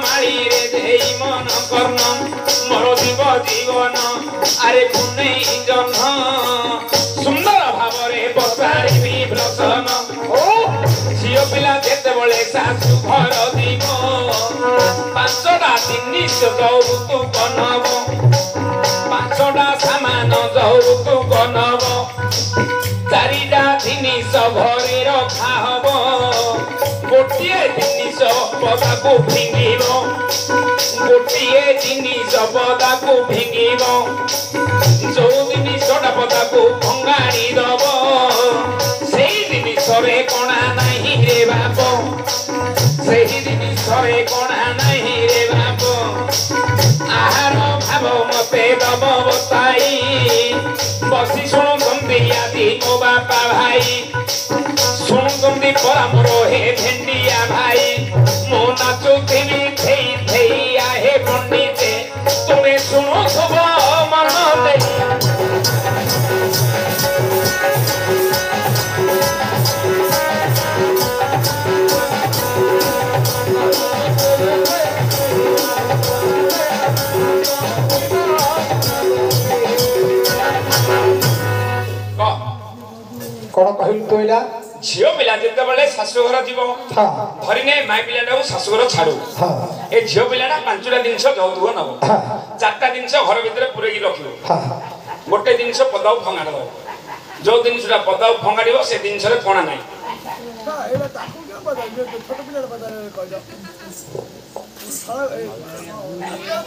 माली रे देई मन कर्ण मोर जीव जीवन आरे पुनै जन्म सुंदर भावरे बसारी विभ्रसन ओ झियो पिला जेते बळे सासु घर दीब पांचटा जिनिस दौरु बनब पांचटा सामान दौरु बनब चारिटा जिनिस घरे रखा हब गोटे जिनिस पदा को फिंगिब गोटे जिनिस पदा को फिंगिब जो जिनिसटा पदा को भंगाड़ी दब से जिनिस कणा नहीं रे बाप से जिनिस कणा नहीं रे बाप आहार भाव मते दब बताई बसी शुणुंदी आदि मो बापा भाई शुणुंदी परा मोर हे भेंडिया भाई मो नाचुथिबी थेई थेई आहे पंडिते तुमे शुणु सब मन देई कौन कहल तो इला झियो पिला जेते बेले सासु घर जीव हां धरिने माई पिलाटा को सासु घर छाड़ू हां ए झियो पिलाटा पांचटा जिंस जौतुक नब हां चारटा जिंस घर भीतर पुरेकी रखिबो हां गोटे जिंस पदाउ फंगाड़ दो जो जिंसटा पदाउ फंगाड़िबो से जिंस रे कोणा नाही एला ताकू के बता छोट पिला बता कह दो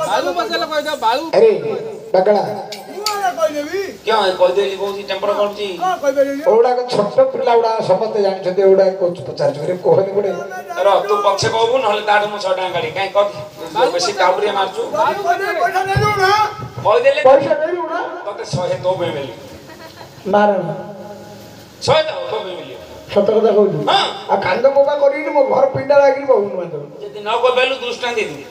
बालू बचला कह दो बालू अरे बगड़ा क्यों कह देली बहुत टेम्पर करची ओडा को छोट पिला उडा समस्त जानि छते ओडा को पचार रे कोहले पड़े र तू पछे कहबू नहले ताडू मु 6 टाका गाड़ी काई कह बेसी टाउरिया मारचू पैसा दे दो ना कह देले पैसा दे दो ना तते 100 तो बे मिली मारन 100 तो बे मिली सत कथा कहू हां आ कांद मोबा करी मो घर पिंडा लागी बहुन मान जदी न को बेलु दुष्टा दे दी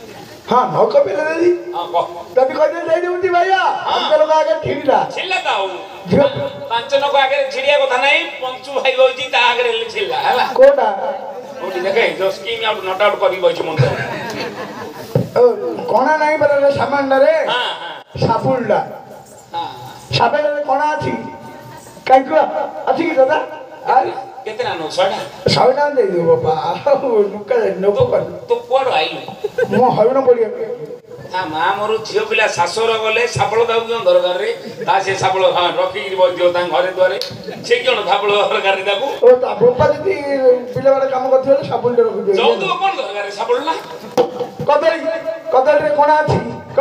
हां न को बेले दे दी हां कह तभी कह दे देउती भैया हम लोग आगे ठिला छिल्ला दाऊ पांच न को आगे छिड़िया कथा नहीं पंचू भाई होजी ता आगे छिल्ला हला कोटा ओटी देखे जो स्कीम आउट नॉट आउट करी बइछ मन कोना नहीं बरे सामान रे हां हां सापुलडा हां साबे कोना अछि काइको अछि कि दादा आइ केतना नो छडा सावना दे दियो बाबा नुका नको कर तो कोड आइलो मो हयन पड़ी ता मा मोर झियो पिला सासुर गले सापळ दाउ क्यों दरकार रे ता से सापळ हां रखी कि बदियो ता घरे द्वारे से क्यों सापळ दरकार रे ताकू ओ ता बोपा जति पिला वाला काम करथियो साबुन रे रखि दियो जो तो कोन दरकार रे सापळ ना कदली रे कोना अछि क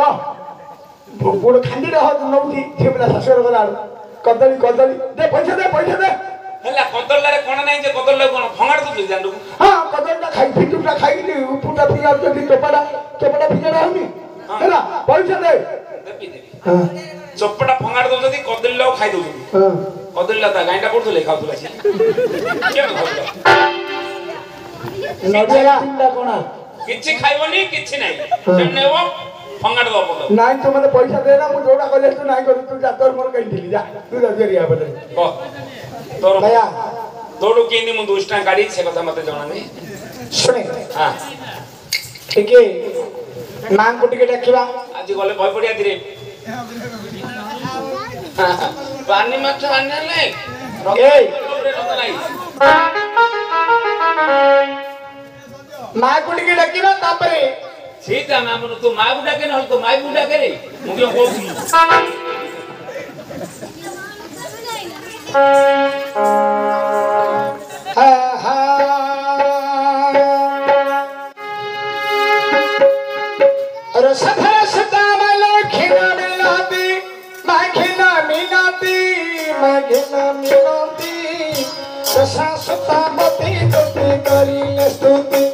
गोड़ खांडी रे हो नउठी झियो पिला सासुर गला कदली दे पैसा दे हला कदल रे कोन नाही जे कदल कोन फंगाड़ दु जानू हां कदलटा खाई फिटुटा खाई नी उपुटा पिया जति चोपड़ा फिजड़ा हमी हैला पैसा दे देबी देबी हां चोपड़ा फंगाड़ दो जदी कदल लो खाई दउ हां कदल ता गाइडा पडथले खाउतला छी केन खाउतला नडिया पिंडा कोना किछि खाइबोनी किछि नाही जनेवो फंगाड़ दो पडो नाइ तो मते पैसा दे ना मु जोडा कले तू नाइ कर तू जा तोर मोर कहि दिली जा तू जरिया बदल क तोर भैया तोडू केनी मु 2 टाका गाड़ी से कथा मते जणा नहीं सुने हां ठीक है नाम को टिके देखिबा आज गले भय पड़िया धीरे पानी माछ आने ले ए मां को टिके देखिबा तापरे सीता मामनु तू माय बुडा के न तो माय बुडा के रे मु क्यों कहू अरे सफर सता वाला खिना मिलाती रसा सुता मती तोते करिले स्तुति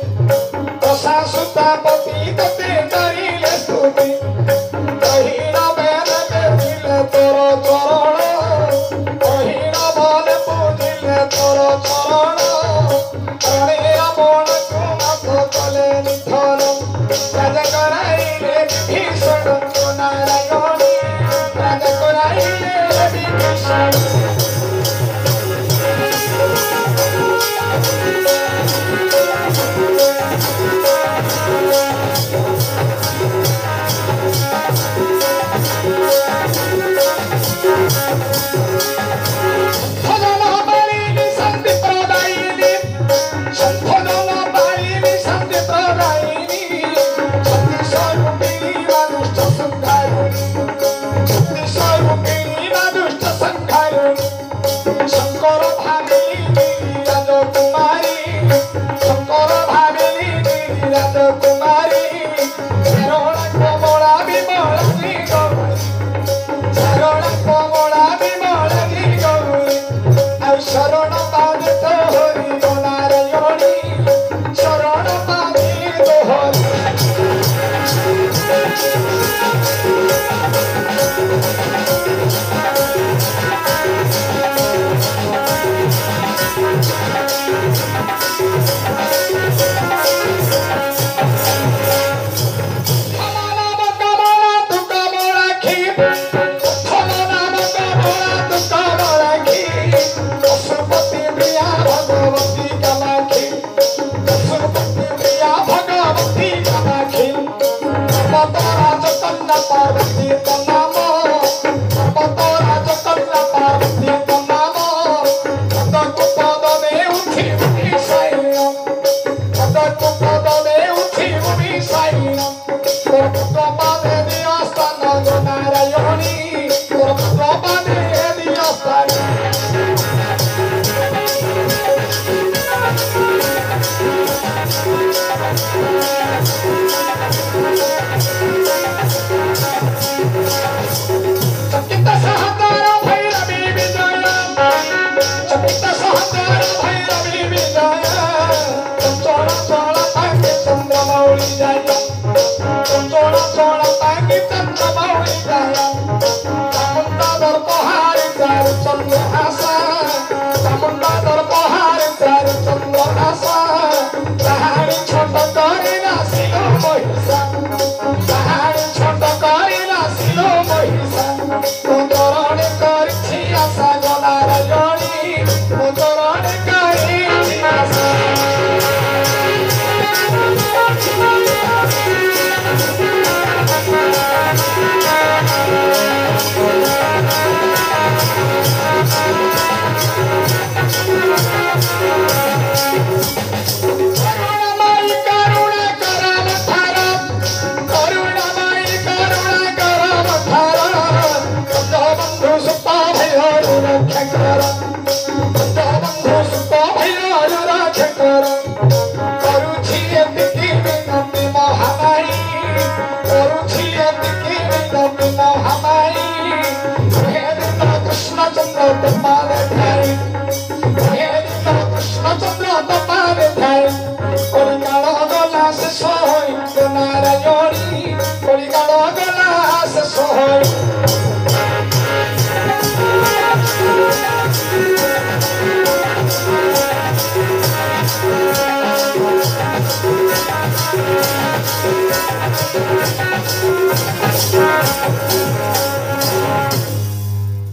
रसा सुता मती तोते करिले स्तुति कहिना बेर दिले तोर चरण कहिना बल पूजिले तोर चरण अरे मन को मत कले निधन राज कराइले भीषण नारायण राज कराइले भीषण चकित सहकार भैरवी विजय चकित सहकार भैरवी विजय चोड़ा चोड़ा पाके चंद्रमौली जय चोड़ा चोड़ा पाके चंद्रमौली जय चामुंडा दर्पहार चार चंद्र आशा चामुंडा दर्पहार चार चंद्र आशा कहानी छोट करे नासिलो महिषा कहानी छोट करे नासिलो महिषा मुदरणे करछि आशा गलार जणी मुदरणे करछि आशा करुणामयी करुणा करम धारा करुणामयी करुणा करम धारा बंधु सुता भैरव रक्षा कर बंधु सुता भैरव रक्षा कर करुछि एतिकी विनती महामाई करुछि एतिकी विनती महामाई हे दिन कृष्ण चंद्र तपाल ठाई हे दिन कृष्ण चंद्र तपाल ठाई কলিকাল গলা শেষ হই নারায়ণী কলিকাল গলা শেষ হই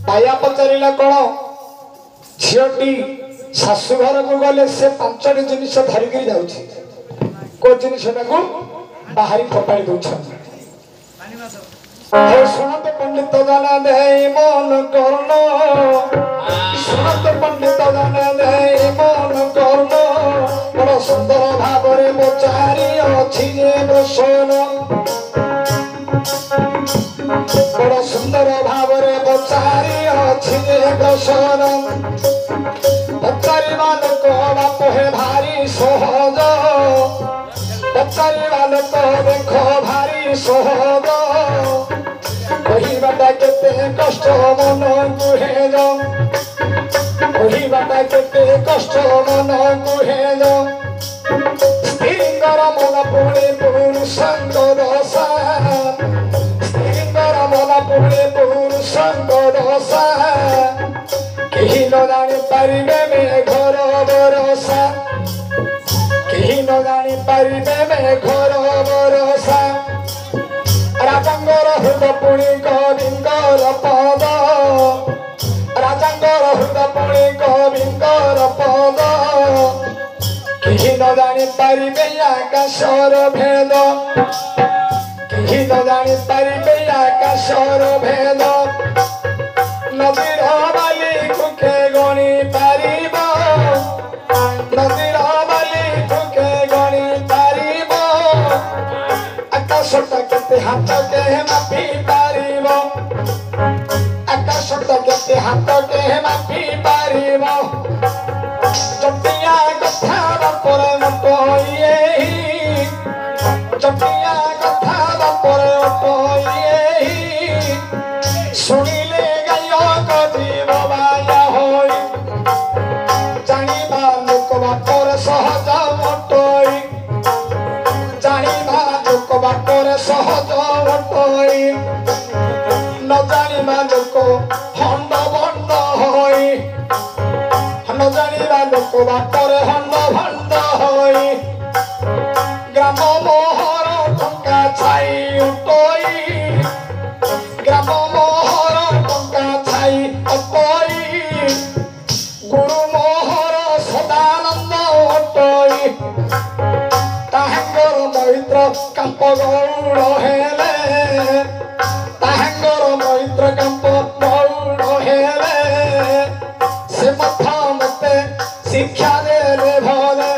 পাইয়া পচারিলা কোন ঝিওটি শাশু ঘরକୁ গলে সে ପାଞ୍ଚଟି ଜିନିଷ ଧରିକି ଯାଉଛି କୋ ଜିନିଷଟାକୁ ବାହାରି ଫୋପାଡ଼ି ଦଉଛନ୍ତି ଶୁଣନ୍ତୁ ପଣ୍ଡିତ ଜନ ଦେଇ ମନ କରୁଣ ଶୁଣନ୍ତୁ ପଣ୍ଡିତ ଜନ ଦେଇ ମନ କରୁଣ ବଡ଼ ସୁନ୍ଦର ଭାବରେ ପଚାରି ଅଛି ଯେ ବସନ ବଡ଼ ସୁନ୍ଦର ଭାବରେ ପଚାରି ଅଛି ଯେ ବସନ पचारिवा लोक बाप हे भारी सहज पचारिवा लोक देख भारी सहज कहिबाटा केते कष्ट मन गुहेज कहिबाटा केते कष्ट मन गुहेज स्त्रींगर मन पुणे पुरुषंग दशा स्त्रींगर मन पुणे पुरुषंग दशा केही न जानी पारिबे मेघर बरसा केही न जानी पारिबे मेघर बरसा राजांगर हृद पुणी कविंगर पद राजांगर हृद पुणी कविंगर पद केही न जानी पारिबे आकाशर भेद केही न जानी पारिबे आकाशर भेद नदीर बाली कुके गणी पारिब नदीर बाली कुके गणी पारिब आकाशटा केते हाथ के मापी पारिब आकाशटा केते हाथ के मापी पारिब जटिया कथा बापरे मटइए जटिया कथा बापरे मटइए सुनिले जीव बाया होई जानिबा लोक बापर सहज मटई जानिबा लोक बापर सहज मटई न जानिबा लोक हंड भंड होई न जानिबा लोक बापर हंड भंड होई ग्राम मोहर टंका छाई उटई ग्राम मोहर टंका छाई अपई गुरु मोहर सदानंद अटई ताहांगर मैत्र कंप गौड़ हेले ताहांगर मैत्र कंप गौड़ हेले से मथा मते शिक्षा देले भले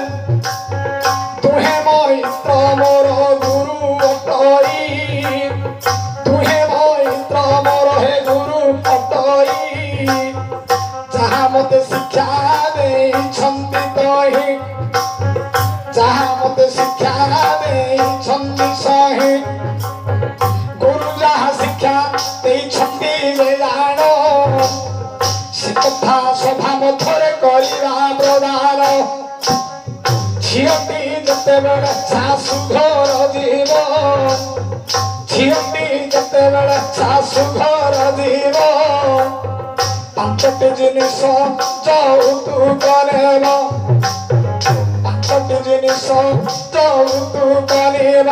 तुहे मैत्र मोर गुरु अटई तुहे मैत्र मोर हे गुरु अटई जहाँ मते शिक्षा देइछन्ति तहि जहाँ मते शिक्षा देइछन्ति ଜିନିଷ ହିଁ ଗୁରୁ ଯାହା ଶିକ୍ଷା ଦେଇଛନ୍ତି ରେ ଜାଣ ସେ କଥା ସଭା ମଧ୍ୟରେ କରିବା ପ୍ରଦାନ ଝିଅଟି ଯେତେବେଳେ ଶାଶୁ ଘର ଯିବ ଝିଅଟି ଯେତେବେଳେ ଶାଶୁ ଘର ଯିବ ପାଞ୍ଚଟି ଜିନିଷ ଯୌତୁକ ନେବ ପାଞ୍ଚଟି ଜିନିଷ ଯୌତୁକ ନେବ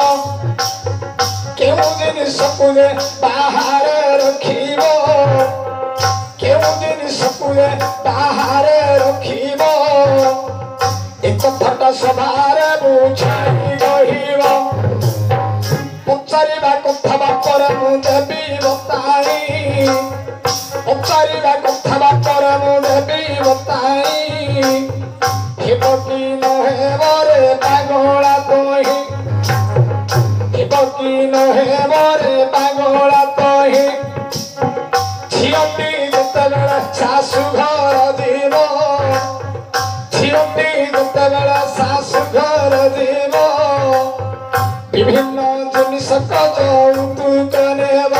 କେଉଁ ଜିନିଷକୁ ଯେ ବାହାରେ ରଖିବ କେଉଁ ଜିନିଷକୁ ଯେ ବାହାରେ ରଖିବ ଏ କଥାଟା ସଭାରେ ବୁଝାଇ କହିବ ପଚାରିବା କଥା ବାପରେ ମୁଁ ଦେବି ବତାଇ ପଚାରିବା କଥା ବାପରେ ମୁଁ ଦେବି ବତାଇ ହେବ କି ନହେବ ରେ ପାଗଳା ତହିଁ ହେବ କି ନହେବ ରେ ପାଗଳା ତହିଁ ଝିଅଟି ଯେତେବେଳେ ଶାଶୁ ଘର ଯିବ ଝିଅଟି ଯେତେବେଳେ ଶାଶୁ ଘର ଯିବ ବିଭିନ୍ନ ଜିନିଷକୁ ଯୌତୁକ ନେବ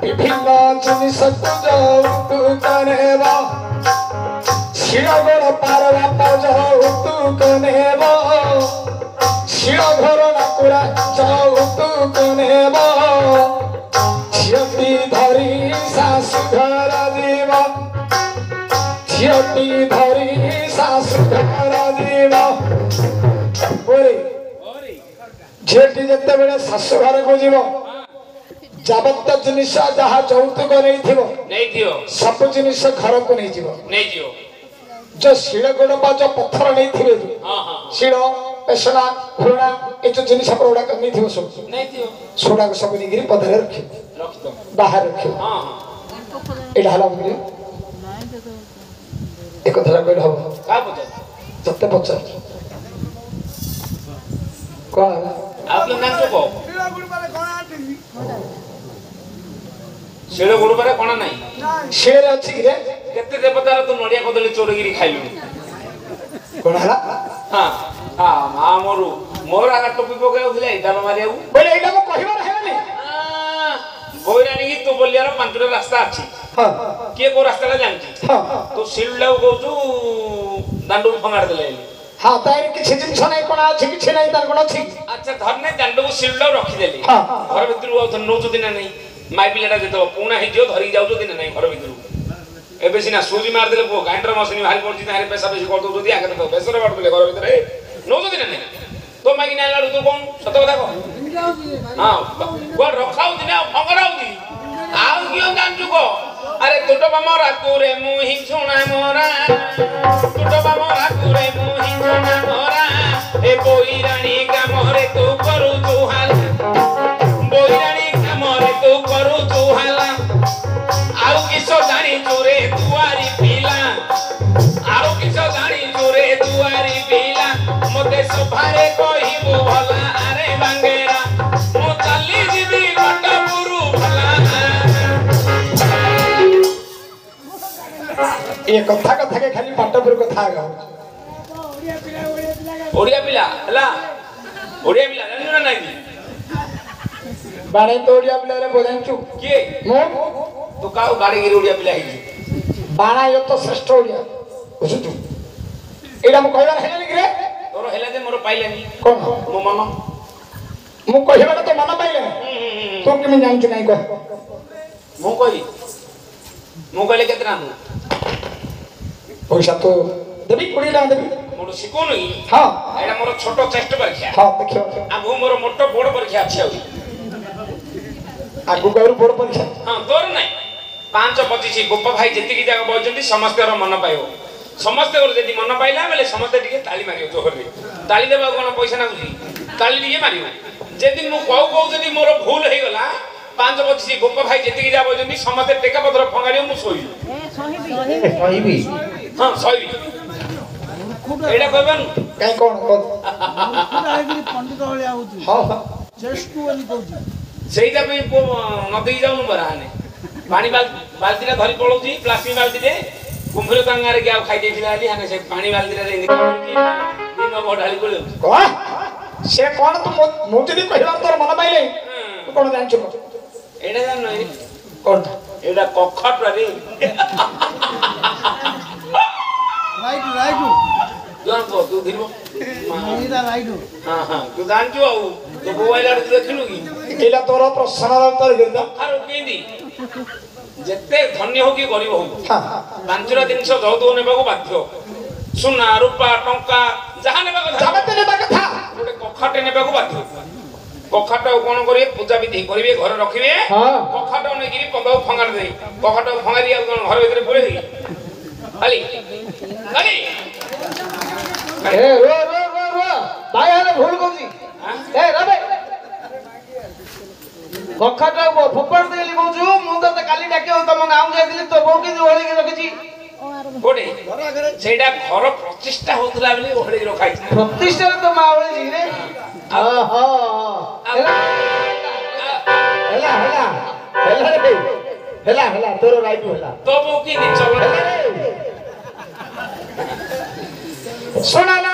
ବିଭିନ୍ନ ଜିନିଷକୁ ଯୌତୁକ ନେବ ଶିଳ ଗୋଡ଼ ପାର ବାପ ଯୌତୁକ ନେବ ଶିଳ ଘର ନାକୁରା ଯୌତୁକ ନେବ ଝିଅଟି ଧରି ଶାଶୁ ଘର ଯିବ ଝିଅଟି ଧରି ଶାଶୁ ଘର ଯିବ ଝିଅଟି ଯେତେବେଳେ ଶାଶୁ ଘରକୁ ଯିବ ଯାବତୀୟ ଜିନିଷ ଯାହା ଯୌତୁକ ନେଇଥିବ ସବୁ ଜିନିଷ ଘରକୁ ନେଇଯିବ ଯୋଉ ଶିଳ ଗୋଡ଼ ବା ଯୋଉ ପଥର ନେଇଥିବେ ଶିଳ ପେସଣା ଘୋଡ଼ା ଏ ଯୋଉ ଜିନିଷ ଗୁଡାକ ନେଇଥିବ ସବୁ ସେଗୁଡାକ ସବୁ ନେଇକିରି ପଦାରେ ରଖିବ ବାହାରେ ରଖିବ ଏଇଟା ହେଲା ଏ କଥାଟା କହିଲେ ହବ ତତେ ପଚାର କଣ ହେଲା ଶିଳ ଗୁଡ ପରେ କଣ ନାହିଁ ଶିଳରେ ଅଛି କି ରେ କେତେ ଦେବତାର ତୁ ନଡିଆ କଦଳୀ ଚୋରଗିରି ଖାଇଲୁଣି କଣ ହେଲା ହଁ ହଁ ମା ମରୁ ମୋର ଆଗ ଟୋପି ପକାଉଥିଲା ଏଇଟା ମାରିବାକୁ ବୋଲେ ଏଇଟା ମୁଁ କହିବାର ହେଲାନି ବୈରାଣୀ କି ତୁ ବୋଲିଆର ପାଞ୍ଚଟା ରାସ୍ତା ଅଛି କିଏ କୋଉ ରାସ୍ତାଟା ଜାଣିଛି ତୁ ଶିଳଟାକୁ କହୁଛୁ ଦାଣ୍ଡକୁ ଫଙ୍ଗାଡି ଦେଲେ ହଁ ତାର କିଛି ଜିନିଷ ନାହିଁ କଣ ଅଛି କିଛି ନାହିଁ ତାର କଣ ଅଛି ଆଚ୍ଛା ଧରନେ ଦାଣ୍ଡକୁ ଶିଳଟାକୁ ରଖିଦେଲି ଘର ଭିତରୁ ଆଉ ନଉଛନ୍ତି ନା ନାହିଁ ମାଇ ପିଲାଟା ଯେତେବେଳେ ପୁଣା ହେଇଯିବ ଧରିକି ଯାଉଛନ୍ତି ନା ନାହିଁ ଘର ଭିତରୁ ଏବେ ସିନା ସୁଜି ମାରିଦେଲେ ପୁଅ ଗ୍ରାଇଣ୍ଡର ମେସିନ୍ ବାହାରି ପଡୁଛି ତାହେଲେ ପଇସା ବେଶୀ କରିଦଉଛନ୍ତି ଆଗେ ତ ବେସର ବାଟୁଥିଲେ ଘର ଭିତରେ ନଉଛନ୍ତି ନା ନାହିଁ ତୋ ମାଗି ନାଇଲା ତୁ କଣ ସତ କଥା କହ ହଁ କୁଆଡେ ରଖା ହଉଛି ନା ଫଙ୍ଗଡା ହଉଛି ଆଉ କିଏ ଜାଣିଛୁ କହ ଆରେ ତୁଟ ବାମରା ତୁରେ ମୁଁ ହିଁ ଶୁଣା ମରା ତୁଟ ବାମରା ତୁରେ ମୁଁ ହିଁ ଶୁଣା ମରା ଏ ବୈରାଣୀ କାମରେ ତୁ କରୁଛୁ ହାଲା ବୈରାଣୀ କାମରେ ତୁ କରୁଛୁ ହାଲା ଆଉ କିସ ଜାଣିଛୁ ରେ ଦୁଆରି ପିଲା ଆଉ କିସ ଜାଣିଛୁ ରେ ଦୁଆରି ପିଲା ମତେ ସଭାରେ କହିବୁ ଭଲା ଆରେ ବାଙ୍ଗେରା ମୁଁ ଚାଲି ଯିବି କଟପୁରୁ ଭଲା ये कथा कथा के खाली पाटपुर कथा गाउ ओडिया पिला हला ओडिया पिला जानू ना नाही बाणे तो ओडिया पिला रे बोलांचू के मो तो काउ गाडी गिरी ओडिया पिला हिजी बाणा यो तो श्रेष्ठ ओडिया बुझुचू एडा मु कहला हेलानी रे तोर हेला जे मोर पाइलानी कोन मो मन मु कहबा तो मन पाइले तू केमे जानछु नाही को मु कहि मु कहले केतना दू पैसा तो देबी कोड़ी ला देबी मोर सिकोनु हां एडा मोर छोटो टेस्ट परीक्षा हां देखियो आगु मोर मोटो बोर्ड परीक्षा अछि आगु गरु बोर्ड परीक्षा हां तोर नाही 5-25 गोप भाई जति की जागा बजंती समस्त रो मन पाइबो समस्त रो जति मन पाइला बेले समस्त टिके ताली मारियो जोहर रे ताली देबा कोन पैसा ना बुझी ताली टिके मारियो जेदिन मु कहू जति मोर भूल हे गला 5-25 गोप भाई जति की जागा बजंती समस्त टेका पत्र फंगारियो मु सोई सहीबी हां सही एडा कहबन काई कोन पंडित वाले आउती हां चेष्टू वाली कहूची सेइटा पे नदी जाउनु बराने पानी बाल्टीटा धरी पळौची प्लास्टिक बाल्टीटे कुंभीर तांगारे ग्याव खाइ देथिला आली हाने से पानी बाल्टीटा रे दिन बढाली पळौ को ସେ କଣ ତୁ ମୁଁ ଯଦି କହିବା ତୋର ମନ ପାଇଲେ ତୁ କଣ ଜାଣିଛୁ ଏଇଟା ଜାଣିନ କଣ ଏଇଟା କଖଟରେ ରାଇଟ ଜାଣିବ ତୁ ଧିବ ରାଇଟ ତୁ ଜାଣିଛୁ ଆଉ ତୁ ମୋବାଇଲ ଆଡେ ଦେଖିନୁ କି ଏଇଟା ତୋର ପ୍ରଶ୍ନର ଉତ୍ତର ଦିଅ ଆରୁ କେମିତି ଯେତେ ଧନୀ ହଉ କି ଗରିବ ହଉ ପାଞ୍ଚଟା ଜିନିଷ ଯୌତୁକ ନେବାକୁ ବାଧ୍ୟ ସୁନା ରୂପା ଟଙ୍କା ଯାହା ନେବା କଥା ଗୋଟେ କଖାଟେ ନେବାକୁ ବାଧ୍ୟ କଖାଟ କଣ କରିବେ ପୂଜା ବିଧି କରିବେ ଘରେ ରଖିବେ କଖାଟ ନେଇକିରି ପଦାକୁ ଫଙ୍ଗାଡ଼ି ଦେଇ କଖାଟ ଫଙ୍ଗାଡ଼ି ଆଉ କଣ ଘର ଭିତରେ ପୁରେଇ ଦେଇ ଖାଲି ଖାଲି ଏ रो रो रो रो ଭାଇ ଆରେ ଭୁଲ କହୁଛି ଏ ରବେ କଖାଟ ଫୋପାଡ଼ି ଦେଲି କହୁଛୁ ମୁଁ ତ କାଲି ଡାକିବ ତମ ଗାଁକୁ ଯାଇଥିଲି ତୋ ବୋଉ କିନ୍ତୁ ଓହଳିକି ରଖିଛି କୋଉଠି ସେଇଟା ଘର ପ୍ରତିଷ୍ଠା ହଉଥିଲା ବୋଲି ଓହଳିକି ରଖା ହେଇଛି ପ୍ରତିଷ୍ଠାରେ ତ ମା ଓହଳିଛି ରେ ଓହୋ ହେଲା ହେଲା ହେଲା ରେ ହେଲା ହେଲା ତୋର ରାଇଟ ହେଲା ତୋ ବୋଉ କି ଚଲ ଶୁଣା ନା